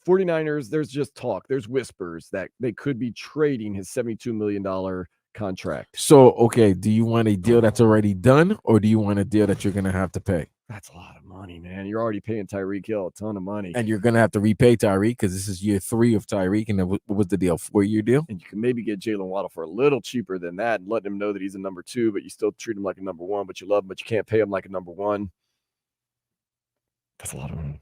49ers, there's just talk. There's whispers that they could be trading his $72 million contract. So, okay, do you want a deal that's already done, or do you want a deal that you're going to have to pay? That's a lot of money, man. You're already paying Tyreek Hill a ton of money. And you're going to have to repay Tyreek because this is year 3 of Tyreek. And then what was the deal? 4-year deal? And you can maybe get Jaylen Waddle for a little cheaper than that and let him know that he's a number 2, but you still treat him like a number 1, but you love him, but you can't pay him like a number 1. That's a lot of money.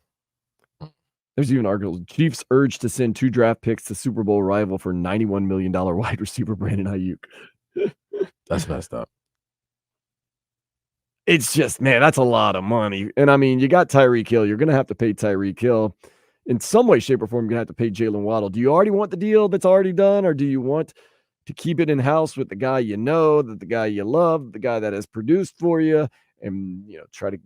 There's even articles. Chiefs urged to send 2 draft picks to Super Bowl rival for $91 million wide receiver Brandon Aiyuk. That's messed up. It's just, man, that's a lot of money. And I mean, you got Tyreek Hill. You're going to have to pay Tyreek Hill. In some way, shape, or form, you're going to have to pay Jaylen Waddle. Do you already want the deal that's already done, or do you want to keep it in-house with the guy you know, the guy you love, the guy that has produced for you, and, try to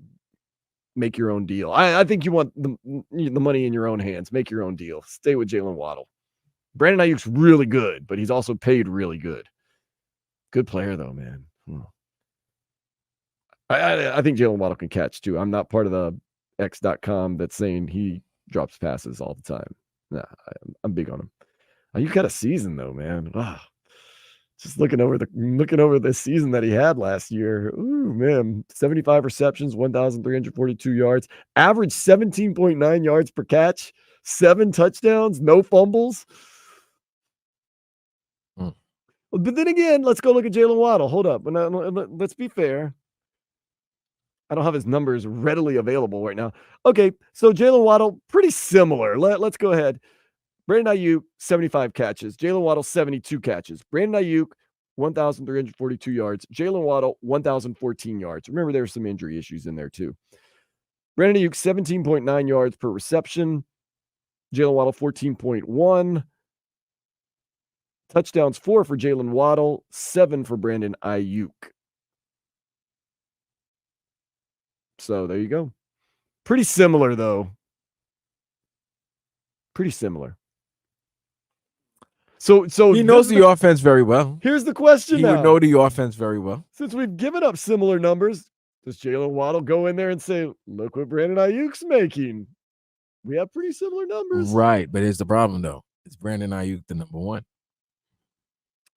make your own deal? I think you want the money in your own hands. Make your own deal. Stay with Jaylen Waddle. Brandon Aiyuk's really good, but he's also paid really good. Good player, though, man. I think Jaylen Waddle can catch, too. I'm not part of the X.com that's saying he drops passes all the time. Nah, I'm big on him. Aiyuk got a season, though, man. Wow. Just looking over the season that he had last year. Ooh, man. 75 receptions, 1,342 yards. Average 17.9 yards per catch. 7 touchdowns, no fumbles. But then again, let's go look at Jaylen Waddle. Hold up. Let's be fair. I don't have his numbers readily available right now. Okay, so Jaylen Waddle, pretty similar. Let's go ahead. Brandon Aiyuk, 75 catches. Jaylen Waddle, 72 catches. Brandon Aiyuk, 1,342 yards. Jaylen Waddle, 1,014 yards. Remember, there were some injury issues in there, too. Brandon Aiyuk, 17.9 yards per reception. Jaylen Waddle, 14.1. Touchdowns, 4 for Jaylen Waddle, 7 for Brandon Aiyuk. So there you go. Pretty similar, though. Pretty similar. So he knows the offense very well. Here's the question. He would know the offense very well. Since we've given up similar numbers, does Jaylen Waddle go in there and say, "Look what Brandon Aiyuk's making"? We have pretty similar numbers, right? But here's the problem, though: is Brandon Aiyuk the number 1?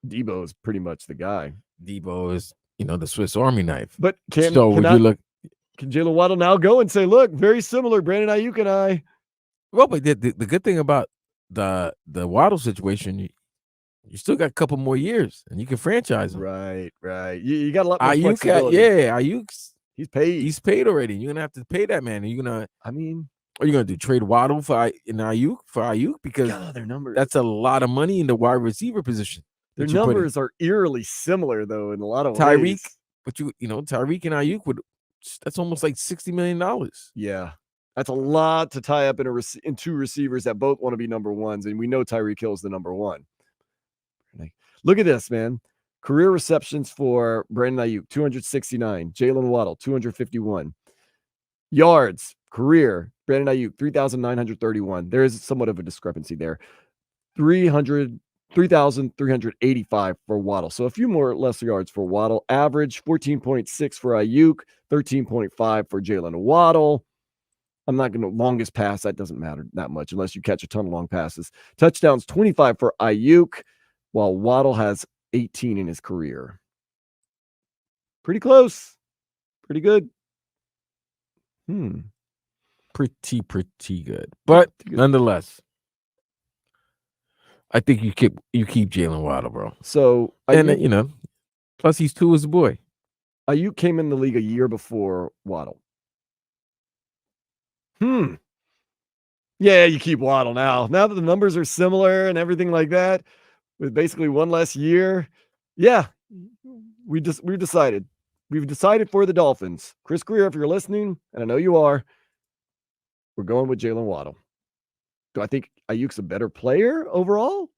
Debo is pretty much the guy. Debo is, the Swiss Army knife. But can Jaylen Waddle now go and say, "Look, very similar, Brandon Aiyuk and I"? Well, but the good thing about the Waddle situation, you still got a couple more years, and you can franchise him. Right. You got a lot more Aiyuk, flexibility. Aiyuk's he's paid. He's paid already. You're gonna have to pay that man. Are you gonna? I mean, are you gonna do trade Waddle for Aiyuk because their numbers? That's a lot of money in the wide receiver position. Their numbers are eerily similar, though, in a lot of Tyreek, ways. but Tyreek and Aiyuk that's almost like $60 million. Yeah. That's a lot to tie up in 2 receivers that both want to be number 1s, and we know Tyreek Hill is the number 1. Look at this, man. Career receptions for Brandon Aiyuk, 269. Jaylen Waddle, 251. Yards, career, Brandon Aiyuk, 3,931. There is somewhat of a discrepancy there. 3,385 for Waddle. So a few more less yards for Waddle. Average, 14.6 for Aiyuk, 13.5 for Jaylen Waddle. I'm not going to longest pass. That doesn't matter that much unless you catch a ton of long passes. Touchdowns, 25 for Aiyuk, while Waddle has 18 in his career. Pretty close. Pretty good. Pretty good. But nonetheless, I think you keep Jaylen Waddle, bro. So, plus he's 2 as a boy. Aiyuk came in the league a year before Waddle. Yeah, you keep Waddle now. Now that the numbers are similar and everything like that, with basically 1 less year, yeah, we've decided. We've decided for the Dolphins. Chris Greer, if you're listening, and I know you are, we're going with Jaylen Waddle. Do I think Aiyuk's a better player overall?